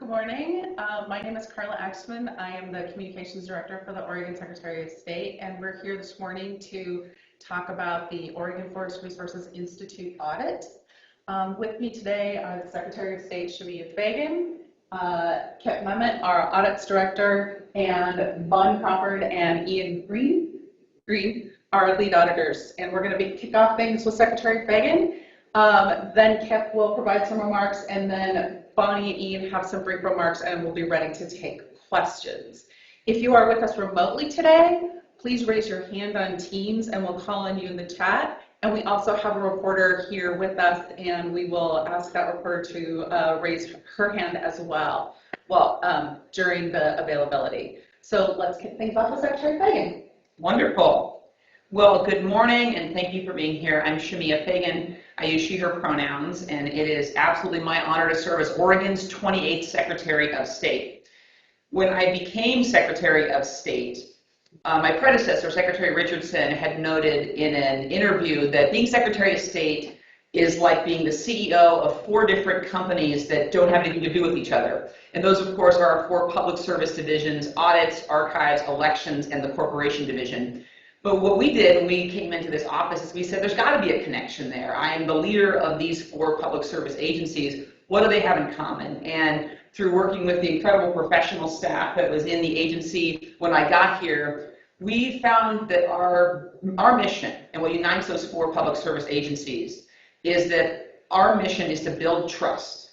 morning. My name is Carla Axman. I am the Communications Director for the Oregon Secretary of State, and we're here this morning to talk about the Oregon Forest Resources Institute audit. With me today are the Secretary of State, Fagan, Kip Memmott, our Audits Director, and Vaughn Crawford and Ian Green, our lead auditors. And we're going to kick off things with Secretary Fagan. Then Kip will provide some remarks, and then Bonnie and Ian have some brief remarks, and we'll be ready to take questions. If you are with us remotely today, please raise your hand on Teams, and we'll call on you in the chat. And we also have a reporter here with us, and we will ask that reporter to raise her hand as well, during the availability. So let's kick things off with Secretary Fagan. Wonderful. Well, good morning, and thank you for being here. I'm Shemia Fagan. I use she, her pronouns, and it is absolutely my honor to serve as Oregon's 28th Secretary of State. When I became Secretary of State, my predecessor, Secretary Richardson, had noted in an interview that being Secretary of State is like being the CEO of 4 different companies that don't have anything to do with each other. And those, of course, are our 4 public service divisions: audits, archives, elections, and the corporation division. But what we did when we came into this office is we said there's got to be a connection there. I am the leader of these 4 public service agencies. What do they have in common? And through working with the incredible professional staff that was in the agency when I got here, we found that our mission, and what unites those 4 public service agencies, is that our mission is to build trust.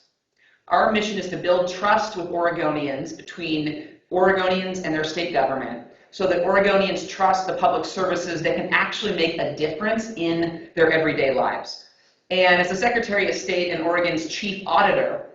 Our mission is to build trust with Oregonians, between Oregonians and their state government, so that Oregonians trust the public services that can actually make a difference in their everyday lives. And as the Secretary of State and Oregon's Chief Auditor,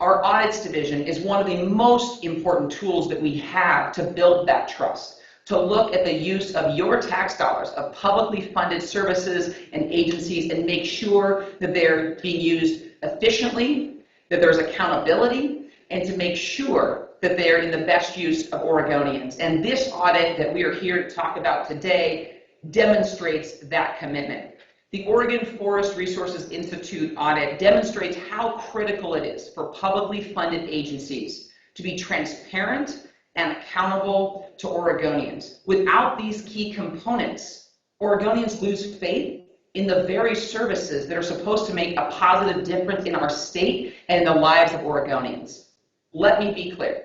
our Audits Division is one of the most important tools that we have to build that trust, to look at the use of your tax dollars, of publicly funded services and agencies, and make sure that they're being used efficiently, that there's accountability, and to make sure that they are in the best use of Oregonians. And this audit that we are here to talk about today demonstrates that commitment. The Oregon Forest Resources Institute audit demonstrates how critical it is for publicly funded agencies to be transparent and accountable to Oregonians. Without these key components, Oregonians lose faith in the very services that are supposed to make a positive difference in our state and in the lives of Oregonians. Let me be clear.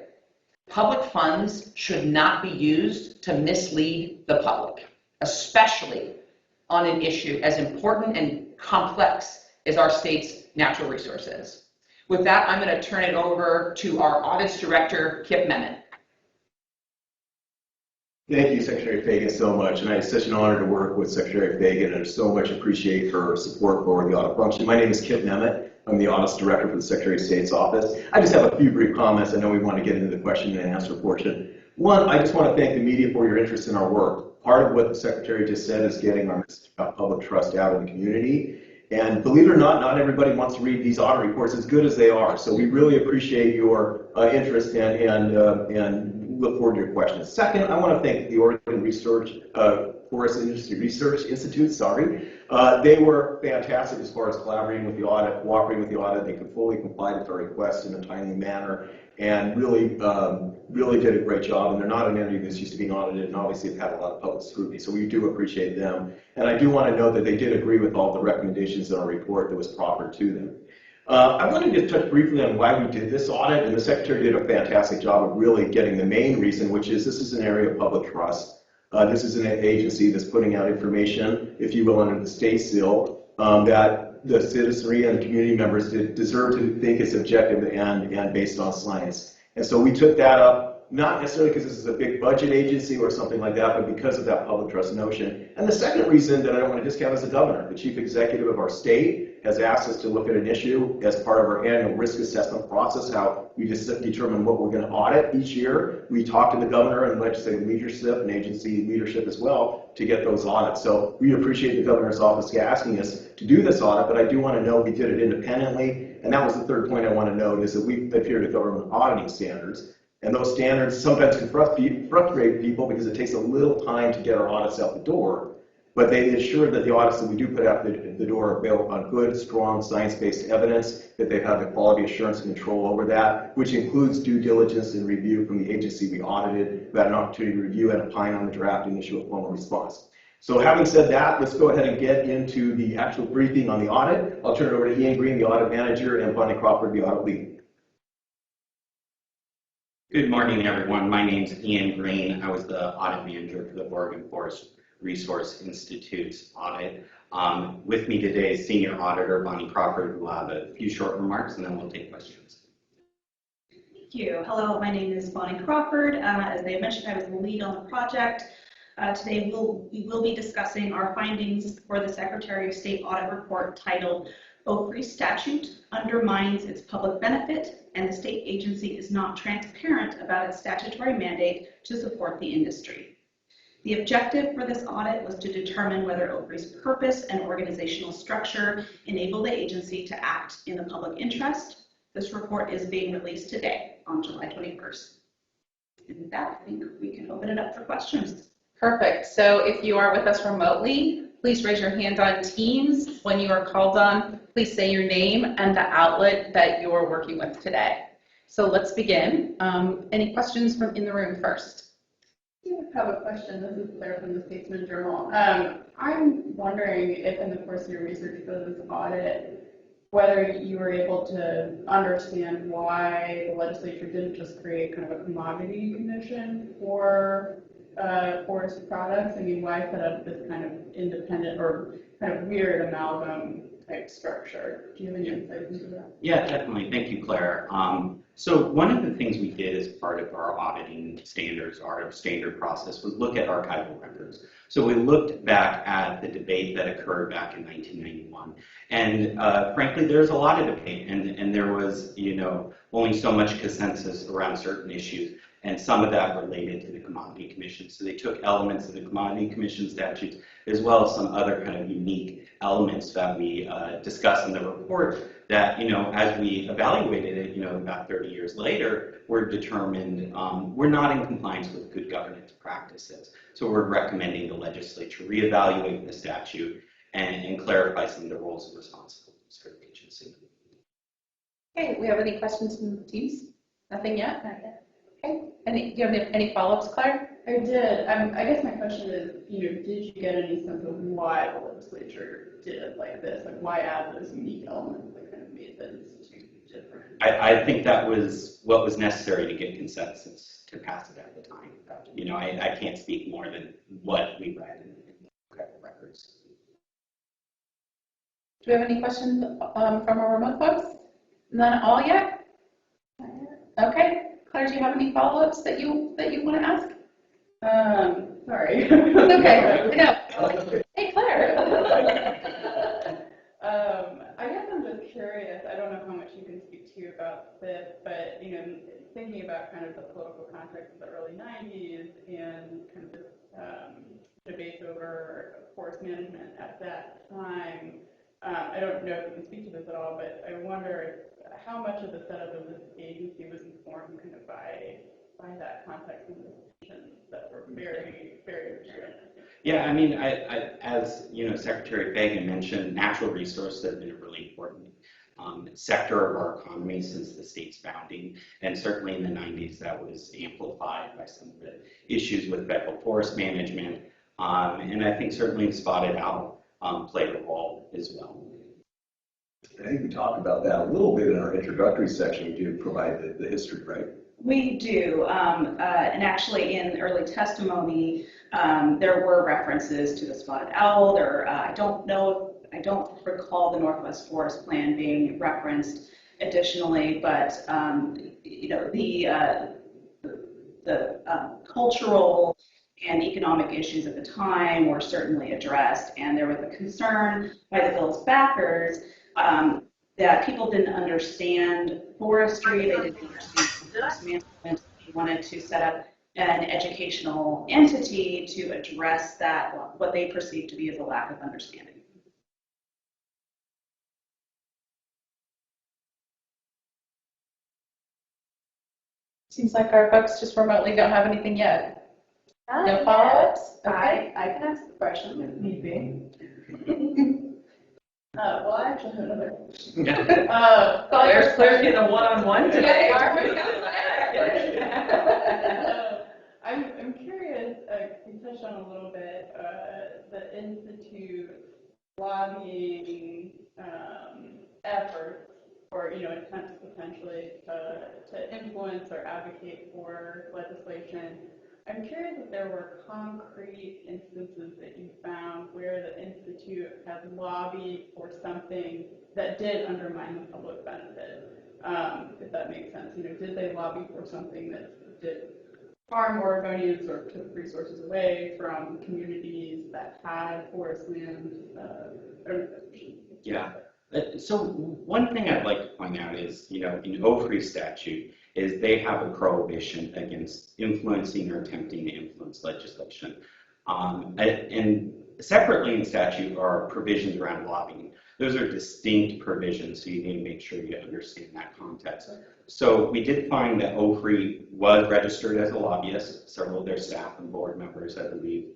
Public funds should not be used to mislead the public, especially on an issue as important and complex as our state's natural resources. With that, I'm going to turn it over to our Audits Director, Kip Memmott. Thank you, Secretary Fagan, so much. And it's such an honor to work with Secretary Fagan, and I so much appreciate her support for the audit function. My name is Kip Memmott. I'm the Audits Director for the Secretary of State's office. I just have a few brief comments. I know we want to get into the question and answer portion. One, I just want to thank the media for your interest in our work. Part of what the Secretary just said is getting our message about public trust out in the community. And believe it or not, not everybody wants to read these audit reports as good as they are. So we really appreciate your interest and look forward to your questions. Second, I want to thank the Oregon Forest Industry Research Institute. They were fantastic as far as collaborating with the audit, cooperating with the audit. They could fully comply with our requests in a timely manner, and really did a great job. And they're not an entity that's used to being audited, and obviously have had a lot of public scrutiny. So we do appreciate them. And I do want to note that they did agree with all the recommendations in our report that was proffered to them. I wanted to touch briefly on why we did this audit, and the Secretary did a fantastic job of really getting the main reason, which is this is an area of public trust. This is an agency that's putting out information, if you will, under the state seal, that the citizenry and community members deserve to think is objective and based on science. And so we took that up, not necessarily because this is a big budget agency or something like that, but because of that public trust notion. And the second reason that I don't want to discount is the governor. The chief executive of our state has asked us to look at an issue as part of our annual risk assessment process, how we just determine what we're going to audit each year. We talk to the governor and legislative leadership and agency leadership as well to get those audits. So we appreciate the governor's office asking us to do this audit, but I do want to know we did it independently. And that was the third point I want to note, is that we adhere to government auditing standards. And those standards sometimes can frustrate people because it takes a little time to get our audits out the door. But they ensure that the audits that we do put out the door are built on good, strong, science-based evidence, that they have the quality assurance and control over that, which includes due diligence and review from the agency we audited, who had an opportunity to review and opine on the draft and issue a formal response. So having said that, let's go ahead and get into the actual briefing on the audit. I'll turn it over to Ian Green, the audit manager, and Bonnie Crawford, the audit lead. Good morning, everyone. My name's Ian Green. I was the audit manager for the Oregon Forest Resource Institute's audit. With me today is Senior Auditor Bonnie Crawford, who will have a few short remarks, and then we'll take questions. Thank you. Hello, my name is Bonnie Crawford. As they mentioned, I was the lead on the project. Today we will be discussing our findings for the Secretary of State audit report titled "OFRI Statute Undermines Its Public Benefit and the State Agency is Not Transparent About Its Statutory Mandate to Support the Industry." The objective for this audit was to determine whether OFRI's purpose and organizational structure enable the agency to act in the public interest. This report is being released today on July 21st. And with that, I think we can open it up for questions. Perfect. So if you are with us remotely, please raise your hand on Teams. When you are called on, please say your name and the outlet that you're working with today. So let's begin. Any questions from in the room first? I have a question. This is Claire from the Statesman Journal. I'm wondering if in the course of your research for this audit, whether you were able to understand why the legislature didn't just create kind of a commodity commission for forest products. I mean, why set up this kind of independent or kind of weird amalgam type structure? Do you have any insights into that? Yeah, definitely. Thank you, Claire. So one of the things we did as part of our auditing standards, our standard process, was look at archival records. So we looked back at the debate that occurred back in 1991. And frankly, there's a lot of debate, and there was, only so much consensus around certain issues. And some of that related to the Commodity Commission. So they took elements of the Commodity Commission statutes, as well as some other kind of unique elements that we discussed in the report that, as we evaluated it, about 30 years later, we're determined we're not in compliance with good governance practices. So we're recommending the legislature reevaluate the statute and clarify some of the roles and responsibilities for the agency. Okay, we have any questions from the teams? Nothing yet? Not yet. Okay. Do you have any follow-ups, Claire? I did. I guess my question is, did you get any sense of why the legislature did it like this? Like, why add those unique elements that kind of made the institute different? I think that was what was necessary to get consensus to pass it at the time. I can't speak more than what we read in the records. Do we have any questions from our remote folks? None all yet? Okay. Claire, do you have any follow-ups that you want to ask? Sorry. It's okay. No. Hey, Claire. I guess I'm just curious. I don't know how much you can speak to about this, but thinking about kind of the political context of the early 90s and kind of the debates over forest management at that time. I don't know if you can speak to this at all, but I wonder how much of the setup of this agency was informed kind of by that context and the decisions that were very, very different. Yeah, I mean, as Secretary Fagan mentioned, natural resources have been a really important sector of our economy since the state's founding, and certainly in the 90s that was amplified by some of the issues with federal forest management, and I think certainly Spotted Owl played a role as well. I think we talked about that a little bit in our introductory section. We do provide the history, right? We do, and actually in early testimony, there were references to the spotted owl. I don't recall the Northwest Forest Plan being referenced additionally, but the cultural and economic issues at the time were certainly addressed, and there was a concern by the bill's backers that people didn't understand forestry, they didn't understand forest management. They wanted to set up an educational entity to address that, what they perceived to be as a lack of understanding. Seems like our folks just remotely don't have anything yet. No follow-ups? I can ask the question if need be. Well, I actually have another question. Claire's getting a one-on-one today. I'm curious, you touched on a little bit, the Institute lobbying efforts or, attempts potentially to influence or advocate for legislation. I'm curious if there were concrete instances that you found where the Institute has lobbied for something that did undermine the public benefit, if that makes sense. Did they lobby for something that did farm Oregonians or took resources away from communities that had forest land? Yeah. So one thing I'd like to point out is, in OFRI statute, is they have a prohibition against influencing or attempting to influence legislation. And separately in statute are provisions around lobbying. Those are distinct provisions, so you need to make sure you understand that context. So we did find that OFRI was registered as a lobbyist, several of their staff and board members, I believe,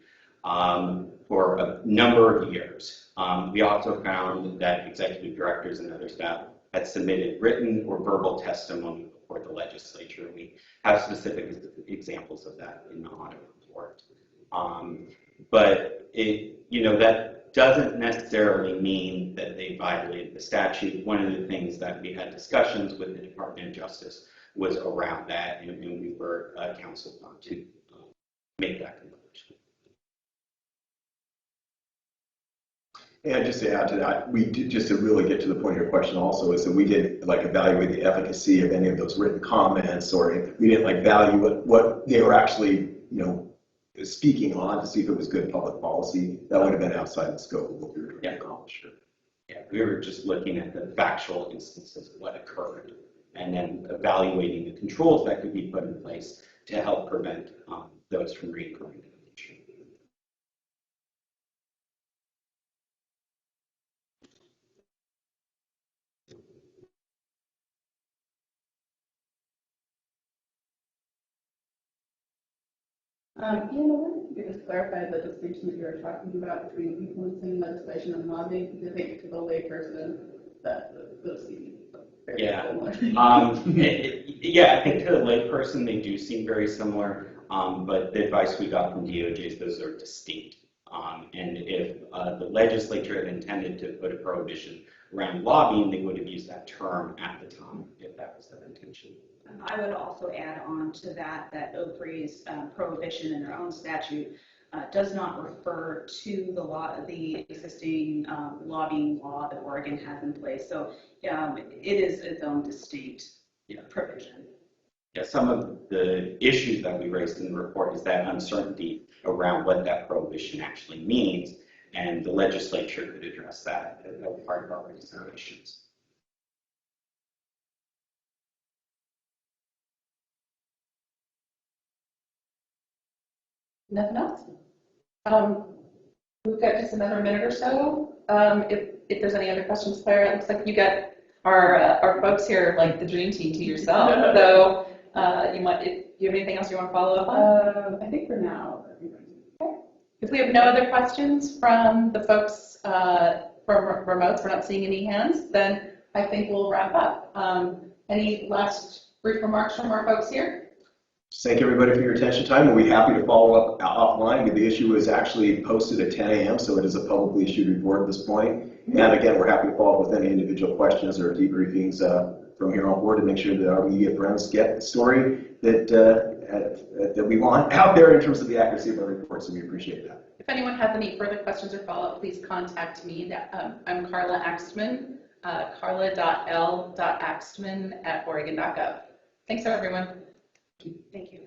for a number of years. We also found that executive directors and other staff had submitted written or verbal testimony before the legislature. We have specific examples of that in the audit report. But that doesn't necessarily mean that they violated the statute. One of the things that we had discussions with the Department of Justice was around that, and we were counseled on to make that conclusion. And just to add to that, we did, just to really get to the point of your question also, is that we didn't evaluate the efficacy of any of those written comments, or we didn't value what they were actually, speaking on to see if it was good public policy. That would have been outside the scope of what we were trying to accomplish here. Yeah, we were just looking at the factual instances of what occurred and then evaluating the controls that could be put in place to help prevent those from reoccurring in the future. I wonder if you could just clarify the distinction that you were talking about between influencing legislation and lobbying, because I think to the layperson that those seem very similar. Yeah, I think to the layperson they do seem very similar, but the advice we got from DOJ is those are distinct. And if the legislature had intended to put a prohibition around lobbying, they would have used that term at the time if that was their intention. I would also add on to that OFRI's prohibition in their own statute does not refer to the existing lobbying law that Oregon has in place. So it is its own distinct provision. Yeah, some of the issues that we raised in the report is that uncertainty around what that prohibition actually means, and the legislature could address that as part of our considerations. Nothing else? We've got just another minute or so. If there's any other questions, Claire, it looks like you got our folks here, like the dream team to yourself. So if you have anything else you want to follow up on? I think for now. Okay. If we have no other questions from the folks from remotes, we're not seeing any hands, then I think we'll wrap up. Any last brief remarks from our folks here? Thank everybody for your attention time. We'll be happy to follow up offline. The issue is actually posted at 10 a.m., so it is a publicly issued report at this point. And again, we're happy to follow up with any individual questions or debriefings from here on board to make sure that our media friends get the story that we want out there in terms of the accuracy of our report, so we appreciate that. If anyone has any further questions or follow-up, please contact me. I'm Carla Axtman, carla.l.axtman@oregon.gov. Thanks, everyone. Thank you.